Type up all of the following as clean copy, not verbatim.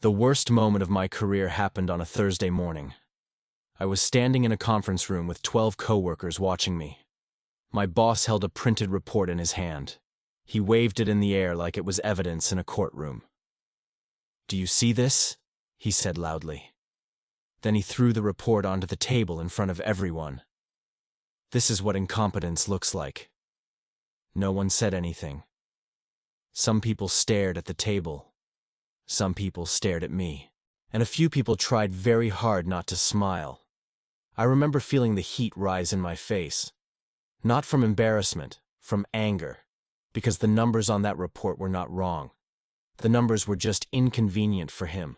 The worst moment of my career happened on a Thursday morning. I was standing in a conference room with 12 coworkers watching me. My boss held a printed report in his hand. He waved it in the air like it was evidence in a courtroom. "Do you see this?" he said loudly. Then he threw the report onto the table in front of everyone. "This is what incompetence looks like." No one said anything. Some people stared at the table. Some people stared at me. And a few people tried very hard not to smile. I remember feeling the heat rise in my face. Not from embarrassment, from anger. Because the numbers on that report were not wrong. The numbers were just inconvenient for him.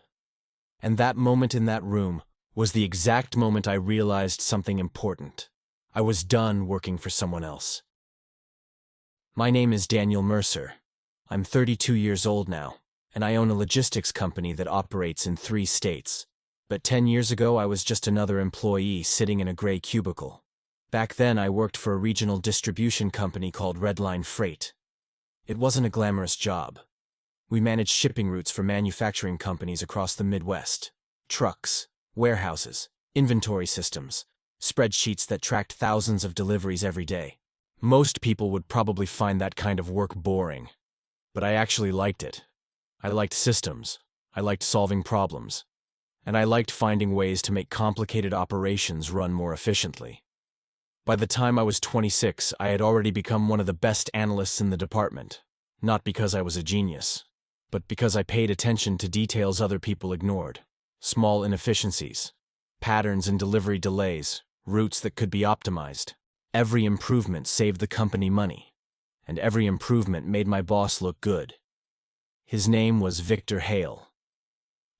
And that moment in that room was the exact moment I realized something important. I was done working for someone else. My name is Daniel Mercer. I'm 32 years old now, and I own a logistics company that operates in 3 states. But 10 years ago, I was just another employee sitting in a gray cubicle. Back then, I worked for a regional distribution company called Redline Freight. It wasn't a glamorous job. We managed shipping routes for manufacturing companies across the Midwest. Trucks, warehouses, inventory systems, spreadsheets that tracked thousands of deliveries every day. Most people would probably find that kind of work boring. But I actually liked it. I liked systems. I liked solving problems. And I liked finding ways to make complicated operations run more efficiently. By the time I was 26, I had already become one of the best analysts in the department. Not because I was a genius, but because I paid attention to details other people ignored. Small inefficiencies, patterns in delivery delays, routes that could be optimized. Every improvement saved the company money, and every improvement made my boss look good. His name was Victor Hale.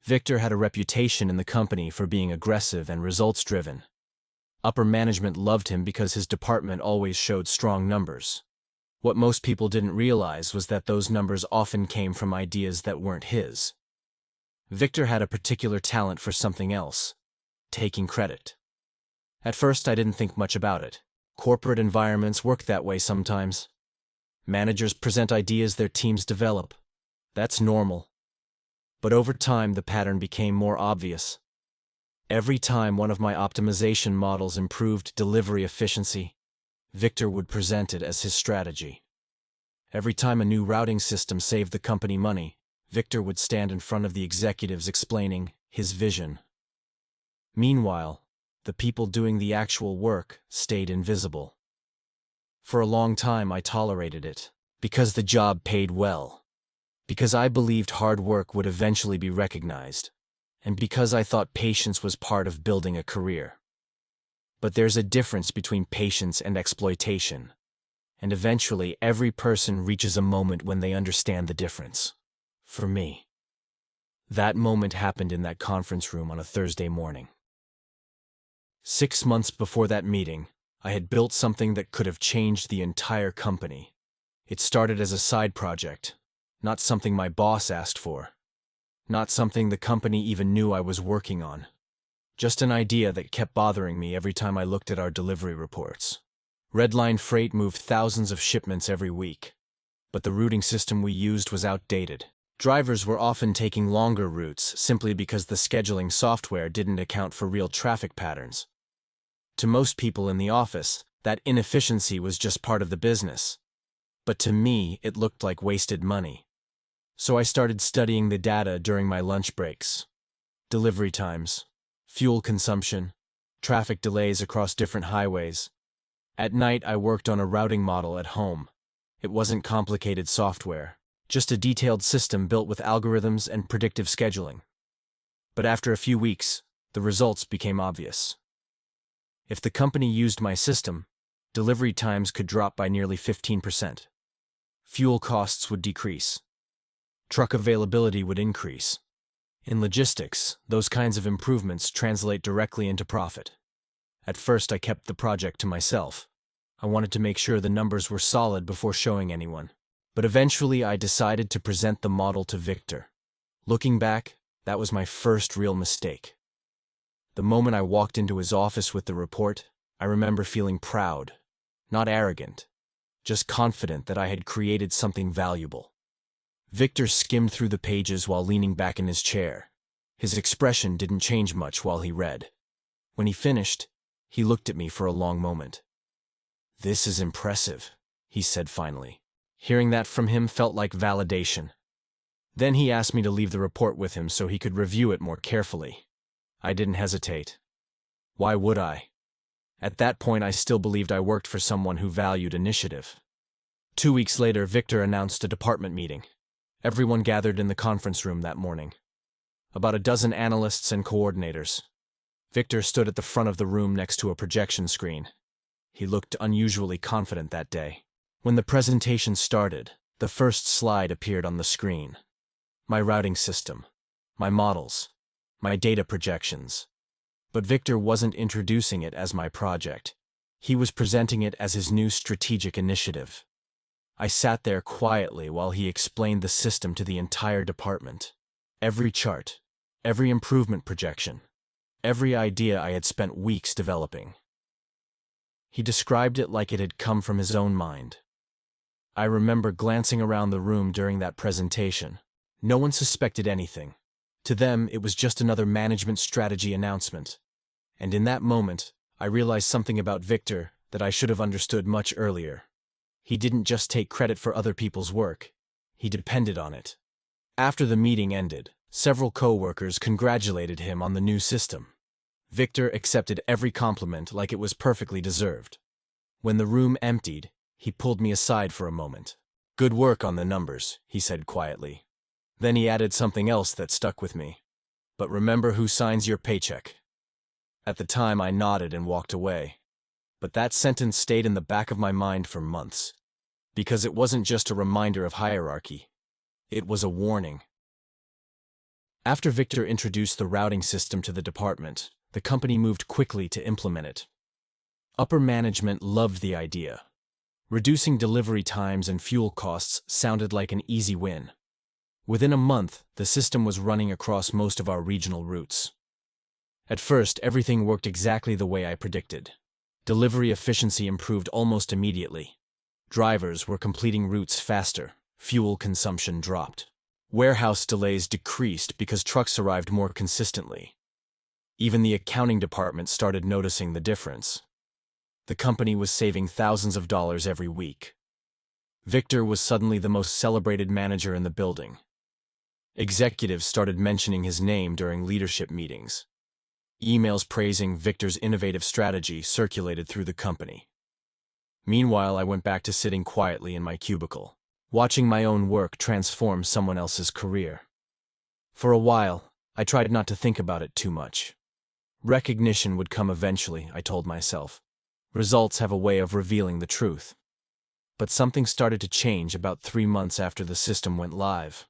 Victor had a reputation in the company for being aggressive and results-driven. Upper management loved him because his department always showed strong numbers. What most people didn't realize was that those numbers often came from ideas that weren't his. Victor had a particular talent for something else: taking credit. At first, I didn't think much about it. Corporate environments work that way sometimes. Managers present ideas their teams develop. That's normal. But over time, the pattern became more obvious. Every time one of my optimization models improved delivery efficiency, Victor would present it as his strategy. Every time a new routing system saved the company money, Victor would stand in front of the executives explaining his vision. Meanwhile, the people doing the actual work stayed invisible. For a long time, I tolerated it, because the job paid well, because I believed hard work would eventually be recognized, and because I thought patience was part of building a career. But there's a difference between patience and exploitation, and eventually every person reaches a moment when they understand the difference. For me, that moment happened in that conference room on a Thursday morning. 6 months before that meeting, I had built something that could have changed the entire company. It started as a side project, not something my boss asked for. Not something the company even knew I was working on. Just an idea that kept bothering me every time I looked at our delivery reports. Redline Freight moved thousands of shipments every week, but the routing system we used was outdated. Drivers were often taking longer routes simply because the scheduling software didn't account for real traffic patterns. To most people in the office, that inefficiency was just part of the business. But to me, it looked like wasted money. So I started studying the data during my lunch breaks. Delivery times, fuel consumption, traffic delays across different highways. At night, I worked on a routing model at home. It wasn't complicated software, just a detailed system built with algorithms and predictive scheduling. But after a few weeks, the results became obvious. If the company used my system, delivery times could drop by nearly 15%. Fuel costs would decrease. Truck availability would increase. In logistics, those kinds of improvements translate directly into profit. At first, I kept the project to myself. I wanted to make sure the numbers were solid before showing anyone. But eventually, I decided to present the model to Victor. Looking back, that was my first real mistake. The moment I walked into his office with the report, I remember feeling proud, not arrogant, just confident that I had created something valuable. Victor skimmed through the pages while leaning back in his chair. His expression didn't change much while he read. When he finished, he looked at me for a long moment. "This is impressive," he said finally. Hearing that from him felt like validation. Then he asked me to leave the report with him so he could review it more carefully. I didn't hesitate. Why would I? At that point, I still believed I worked for someone who valued initiative. 2 weeks later, Victor announced a department meeting. Everyone gathered in the conference room that morning. About a dozen analysts and coordinators. Victor stood at the front of the room next to a projection screen. He looked unusually confident that day. When the presentation started, the first slide appeared on the screen. My routing system, my models, my data projections. But Victor wasn't introducing it as my project. He was presenting it as his new strategic initiative. I sat there quietly while he explained the system to the entire department. Every chart, every improvement projection, every idea I had spent weeks developing. He described it like it had come from his own mind. I remember glancing around the room during that presentation. No one suspected anything. To them, it was just another management strategy announcement. And in that moment, I realized something about Victor that I should have understood much earlier. He didn't just take credit for other people's work. He depended on it. After the meeting ended, several co-workers congratulated him on the new system. Victor accepted every compliment like it was perfectly deserved. When the room emptied, he pulled me aside for a moment. "Good work on the numbers," he said quietly. Then he added something else that stuck with me. "But remember who signs your paycheck." At the time, I nodded and walked away. But that sentence stayed in the back of my mind for months. Because it wasn't just a reminder of hierarchy. It was a warning. After Victor introduced the routing system to the department, the company moved quickly to implement it. Upper management loved the idea. Reducing delivery times and fuel costs sounded like an easy win. Within a month, the system was running across most of our regional routes. At first, everything worked exactly the way I predicted. Delivery efficiency improved almost immediately. Drivers were completing routes faster. Fuel consumption dropped. Warehouse delays decreased because trucks arrived more consistently. Even the accounting department started noticing the difference. The company was saving thousands of dollars every week. Victor was suddenly the most celebrated manager in the building. Executives started mentioning his name during leadership meetings. Emails praising Victor's innovative strategy circulated through the company. Meanwhile, I went back to sitting quietly in my cubicle, watching my own work transform someone else's career. For a while, I tried not to think about it too much. Recognition would come eventually, I told myself. Results have a way of revealing the truth. But something started to change about 3 months after the system went live.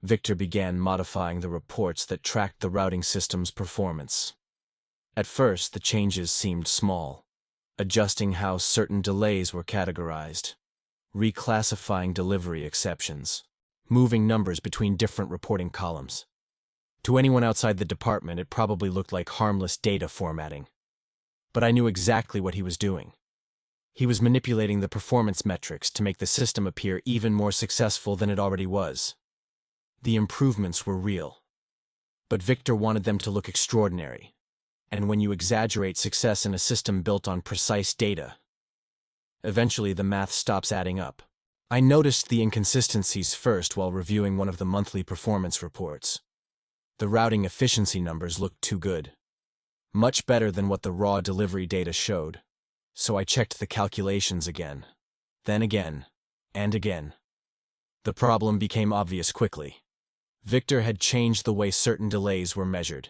Victor began modifying the reports that tracked the routing system's performance. At first, the changes seemed small. Adjusting how certain delays were categorized, reclassifying delivery exceptions, moving numbers between different reporting columns. To anyone outside the department, it probably looked like harmless data formatting. But I knew exactly what he was doing. He was manipulating the performance metrics to make the system appear even more successful than it already was. The improvements were real. But Victor wanted them to look extraordinary. And when you exaggerate success in a system built on precise data, eventually the math stops adding up. I noticed the inconsistencies first while reviewing one of the monthly performance reports. The routing efficiency numbers looked too good. Much better than what the raw delivery data showed. So I checked the calculations again. Then again. And again. The problem became obvious quickly. Victor had changed the way certain delays were measured.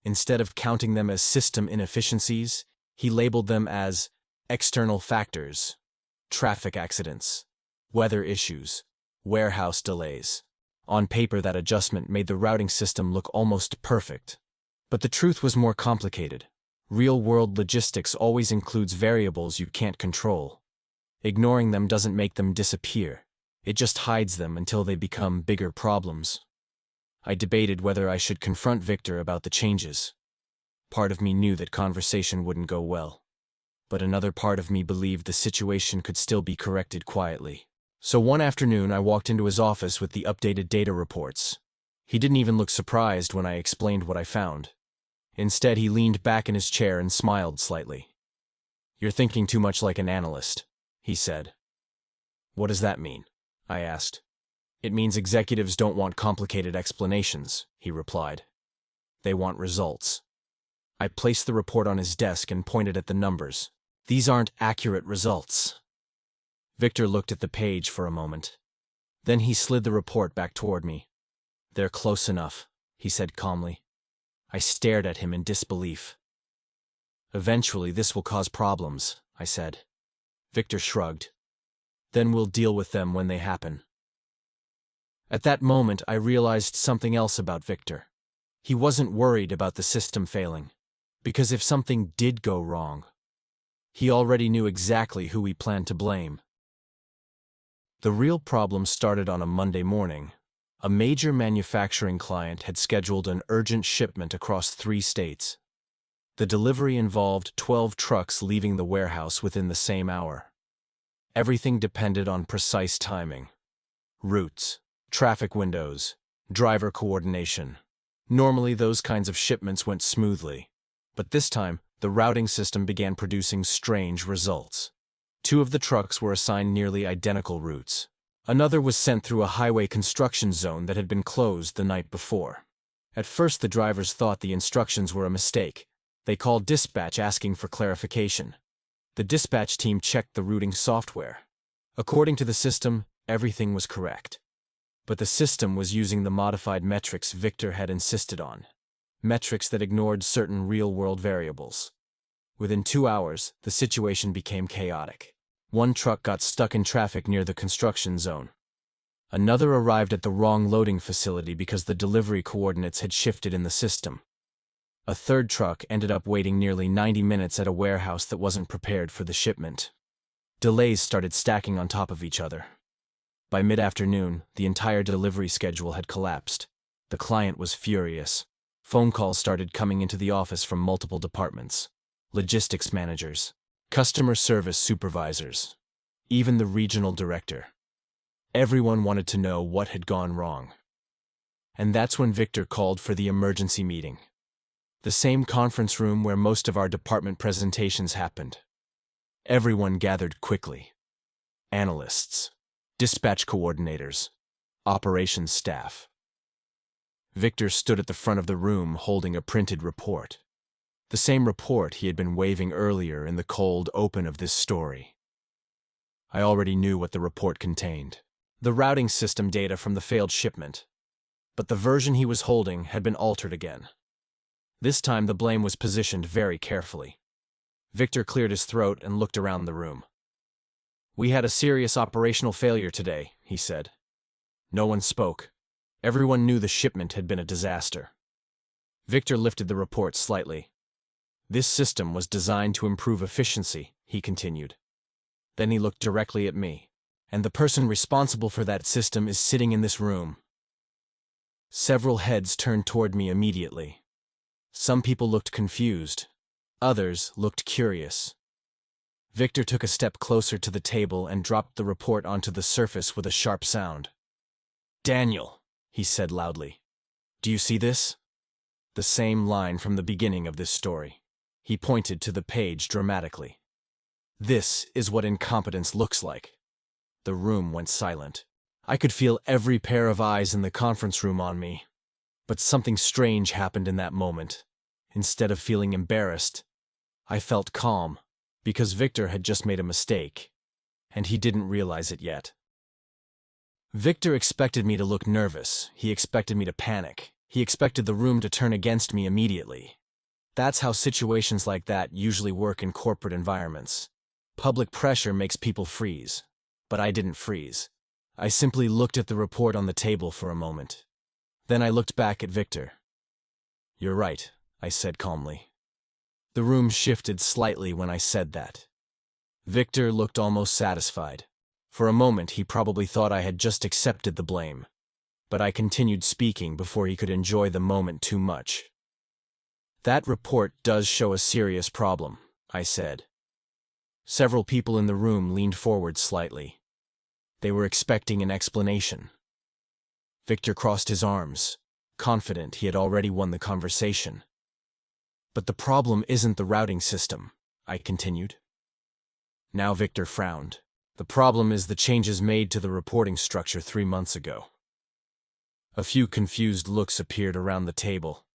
Instead of counting them as system inefficiencies, he labeled them as external factors, traffic accidents, weather issues, warehouse delays. On paper, that adjustment made the routing system look almost perfect. But the truth was more complicated. Real-world logistics always includes variables you can't control. Ignoring them doesn't make them disappear. It just hides them until they become bigger problems. I debated whether I should confront Victor about the changes. Part of me knew that conversation wouldn't go well. But another part of me believed the situation could still be corrected quietly. So one afternoon, I walked into his office with the updated data reports. He didn't even look surprised when I explained what I found. Instead, he leaned back in his chair and smiled slightly. "You're thinking too much like an analyst," he said. "What does that mean?" I asked. "It means executives don't want complicated explanations," he replied. "They want results." I placed the report on his desk and pointed at the numbers. "These aren't accurate results." Victor looked at the page for a moment. Then he slid the report back toward me. "They're close enough," he said calmly. I stared at him in disbelief. "Eventually, this will cause problems," I said. Victor shrugged. "Then we'll deal with them when they happen." At that moment, I realized something else about Victor. He wasn't worried about the system failing, because if something did go wrong, he already knew exactly who he planned to blame. The real problem started on a Monday morning. A major manufacturing client had scheduled an urgent shipment across 3 states. The delivery involved 12 trucks leaving the warehouse within the same hour. Everything depended on precise timing. Routes, traffic windows, driver coordination. Normally, those kinds of shipments went smoothly. But this time, the routing system began producing strange results. 2 of the trucks were assigned nearly identical routes. Another was sent through a highway construction zone that had been closed the night before. At first, the drivers thought the instructions were a mistake. They called dispatch asking for clarification. The dispatch team checked the routing software. According to the system, everything was correct. But the system was using the modified metrics Victor had insisted on. Metrics that ignored certain real-world variables. Within 2 hours, the situation became chaotic. 1 truck got stuck in traffic near the construction zone. Another arrived at the wrong loading facility because the delivery coordinates had shifted in the system. A 3rd truck ended up waiting nearly 90 minutes at a warehouse that wasn't prepared for the shipment. Delays started stacking on top of each other. By mid-afternoon, the entire delivery schedule had collapsed. The client was furious. Phone calls started coming into the office from multiple departments. Logistics managers, customer service supervisors, even the regional director. Everyone wanted to know what had gone wrong. And that's when Victor called for the emergency meeting. The same conference room where most of our department presentations happened. Everyone gathered quickly. Analysts, dispatch coordinators, operations staff. Victor stood at the front of the room holding a printed report. The same report he had been waving earlier in the cold open of this story. I already knew what the report contained. The routing system data from the failed shipment. But the version he was holding had been altered again. This time the blame was positioned very carefully. Victor cleared his throat and looked around the room. "We had a serious operational failure today," he said. No one spoke. Everyone knew the shipment had been a disaster. Victor lifted the report slightly. "This system was designed to improve efficiency," he continued. Then he looked directly at me. "And the person responsible for that system is sitting in this room." Several heads turned toward me immediately. Some people looked confused. Others looked curious. Victor took a step closer to the table and dropped the report onto the surface with a sharp sound. "Daniel," he said loudly. "Do you see this?" The same line from the beginning of this story. He pointed to the page dramatically. "This is what incompetence looks like." The room went silent. I could feel every pair of eyes in the conference room on me. But something strange happened in that moment. Instead of feeling embarrassed, I felt calm, because Victor had just made a mistake, and he didn't realize it yet. Victor expected me to look nervous. He expected me to panic. He expected the room to turn against me immediately. That's how situations like that usually work in corporate environments. Public pressure makes people freeze. But I didn't freeze. I simply looked at the report on the table for a moment. Then I looked back at Victor. "You're right," I said calmly. The room shifted slightly when I said that. Victor looked almost satisfied. For a moment, he probably thought I had just accepted the blame. But I continued speaking before he could enjoy the moment too much. "That report does show a serious problem," I said. Several people in the room leaned forward slightly. They were expecting an explanation. Victor crossed his arms. confident he had already won the conversation. "But the problem isn't the routing system," I continued. Now Victor frowned. "The problem is the changes made to the reporting structure 3 months ago." A few confused looks appeared around the table.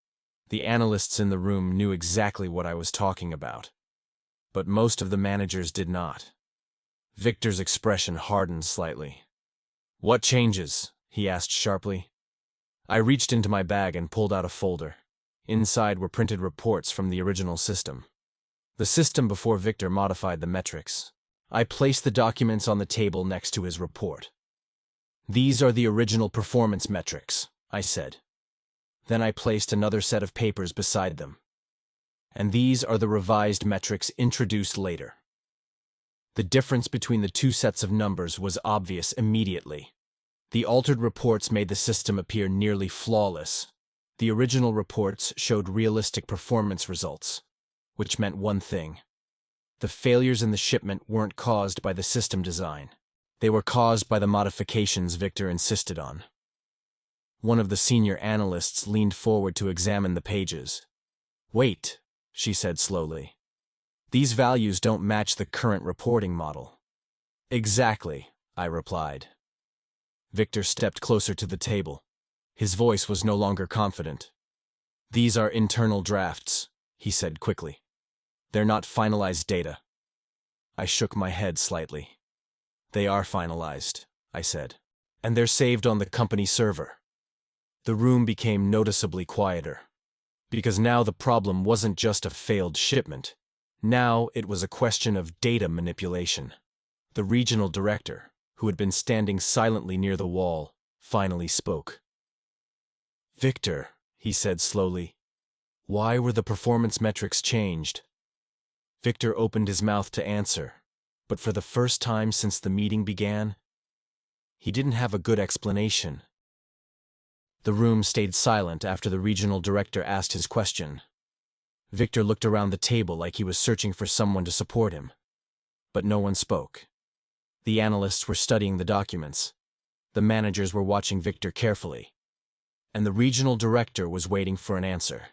The analysts in the room knew exactly what I was talking about, but most of the managers did not. Victor's expression hardened slightly. "What changes?" he asked sharply. I reached into my bag and pulled out a folder. Inside were printed reports from the original system. The system before Victor modified the metrics. I placed the documents on the table next to his report. "These are the original performance metrics," I said. Then I placed another set of papers beside them. "And these are the revised metrics introduced later." The difference between the two sets of numbers was obvious immediately. The altered reports made the system appear nearly flawless. The original reports showed realistic performance results, which meant one thing. The failures in the shipment weren't caused by the system design. They were caused by the modifications Victor insisted on. One of the senior analysts leaned forward to examine the pages. "Wait," she said slowly. "These values don't match the current reporting model." "Exactly," I replied. Victor stepped closer to the table. His voice was no longer confident. "These are internal drafts," he said quickly. "They're not finalized data." I shook my head slightly. "They are finalized," I said. "And they're saved on the company server." The room became noticeably quieter, because now the problem wasn't just a failed shipment. Now it was a question of data manipulation. The regional director, who had been standing silently near the wall, finally spoke. "Victor," he said slowly, "why were the performance metrics changed?" Victor opened his mouth to answer, but for the first time since the meeting began, he didn't have a good explanation. The room stayed silent after the regional director asked his question. Victor looked around the table like he was searching for someone to support him, but no one spoke. The analysts were studying the documents. The managers were watching Victor carefully, and the regional director was waiting for an answer.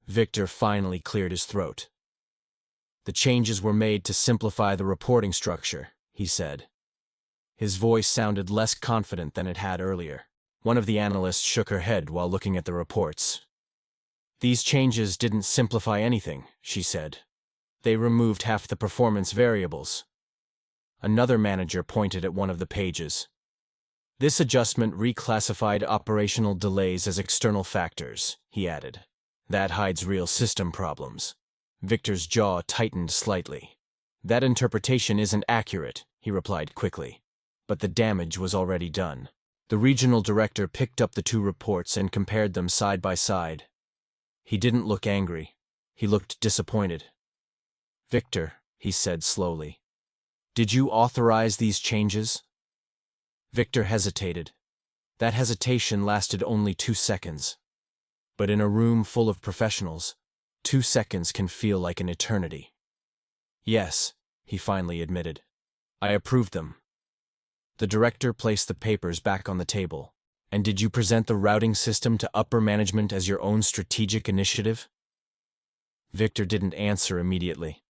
Victor finally cleared his throat. "The changes were made to simplify the reporting structure," he said. His voice sounded less confident than it had earlier. One of the analysts shook her head while looking at the reports. "These changes didn't simplify anything," she said. "They removed half the performance variables." Another manager pointed at one of the pages. "This adjustment reclassified operational delays as external factors," he added. "That hides real system problems." Victor's jaw tightened slightly. "That interpretation isn't accurate," he replied quickly. But the damage was already done. The regional director picked up the two reports and compared them side by side. He didn't look angry. He looked disappointed. "Victor," he said slowly, "did you authorize these changes?" Victor hesitated. That hesitation lasted only 2 seconds. But in a room full of professionals, 2 seconds can feel like an eternity. "Yes," he finally admitted. "I approved them." The director placed the papers back on the table. "And did you present the routing system to upper management as your own strategic initiative?" Victor didn't answer immediately.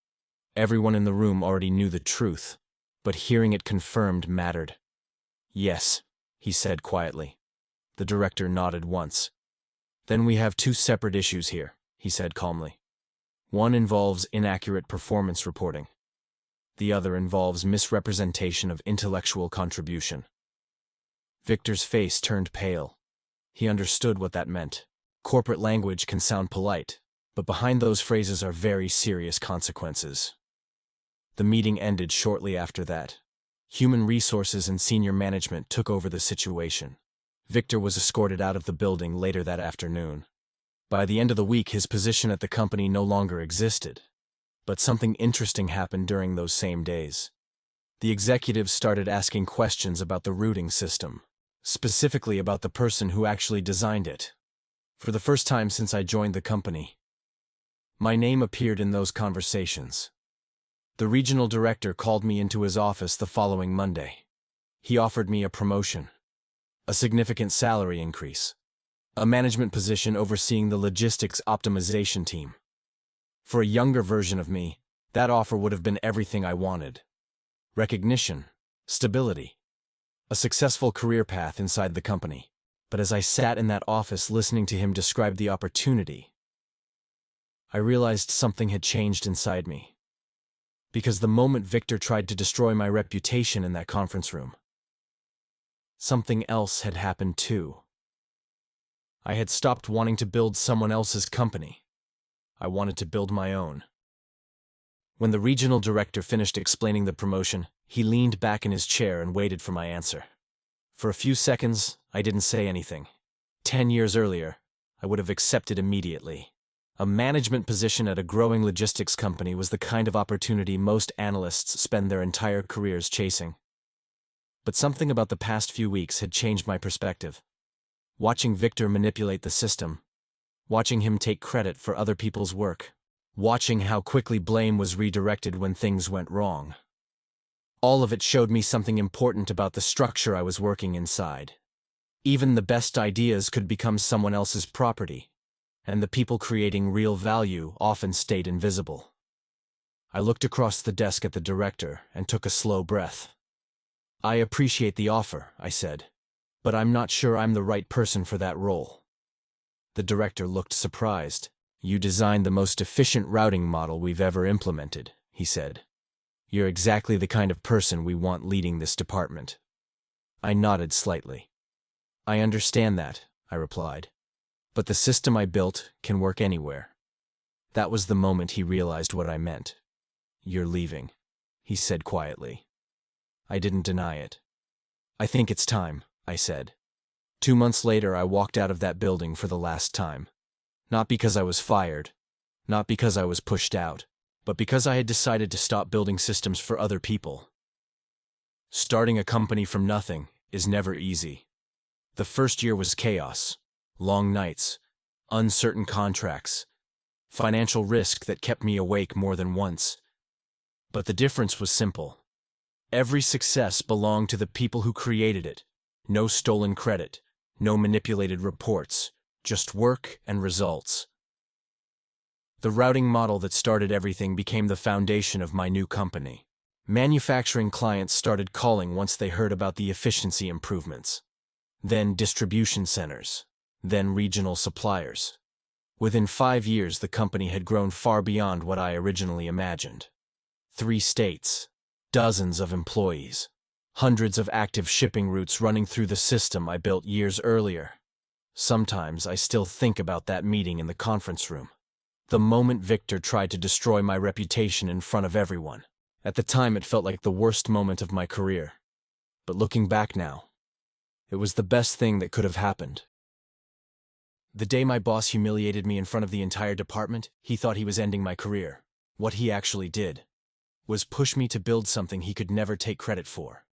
Everyone in the room already knew the truth, but hearing it confirmed mattered. "Yes," he said quietly. The director nodded once. "Then we have 2 separate issues here," he said calmly. "One involves inaccurate performance reporting. The other involves misrepresentation of intellectual contribution." Victor's face turned pale. He understood what that meant. Corporate language can sound polite, but behind those phrases are very serious consequences. The meeting ended shortly after that. Human resources and senior management took over the situation. Victor was escorted out of the building later that afternoon. By the end of the week, his position at the company no longer existed. But something interesting happened during those same days. The executives started asking questions about the routing system, specifically about the person who actually designed it. For the first time since I joined the company, my name appeared in those conversations. The regional director called me into his office the following Monday. He offered me a promotion, a significant salary increase, a management position overseeing the logistics optimization team. For a younger version of me, that offer would have been everything I wanted. Recognition, stability, a successful career path inside the company. But as I sat in that office listening to him describe the opportunity, I realized something had changed inside me. Because the moment Victor tried to destroy my reputation in that conference room, something else had happened too. I had stopped wanting to build someone else's company. I wanted to build my own. When the regional director finished explaining the promotion, he leaned back in his chair and waited for my answer. For a few seconds, I didn't say anything. 10 years earlier, I would have accepted immediately. A management position at a growing logistics company was the kind of opportunity most analysts spend their entire careers chasing. But something about the past few weeks had changed my perspective. Watching Victor manipulate the system, watching him take credit for other people's work, watching how quickly blame was redirected when things went wrong. All of it showed me something important about the structure I was working inside. Even the best ideas could become someone else's property, and the people creating real value often stayed invisible. I looked across the desk at the director and took a slow breath. "I appreciate the offer," I said, "but I'm not sure I'm the right person for that role." The director looked surprised. "You designed the most efficient routing model we've ever implemented," he said. "You're exactly the kind of person we want leading this department." I nodded slightly. "I understand that," I replied. "But the system I built can work anywhere." That was the moment he realized what I meant. "You're leaving," he said quietly. I didn't deny it. "I think it's time," I said. 2 months later, I walked out of that building for the last time. Not because I was fired, not because I was pushed out, but because I had decided to stop building systems for other people. Starting a company from nothing is never easy. The first year was chaos, long nights, uncertain contracts, financial risk that kept me awake more than once. But the difference was simple. Every success belonged to the people who created it. No stolen credit, no manipulated reports, just work and results. The routing model that started everything became the foundation of my new company. Manufacturing clients started calling once they heard about the efficiency improvements. Then distribution centers, then regional suppliers. Within 5 years, the company had grown far beyond what I originally imagined. 3 states, dozens of employees, hundreds of active shipping routes running through the system I built years earlier. Sometimes I still think about that meeting in the conference room. The moment Victor tried to destroy my reputation in front of everyone. At the time, it felt like the worst moment of my career. But looking back now, it was the best thing that could have happened. The day my boss humiliated me in front of the entire department, he thought he was ending my career. What he actually did was push me to build something he could never take credit for.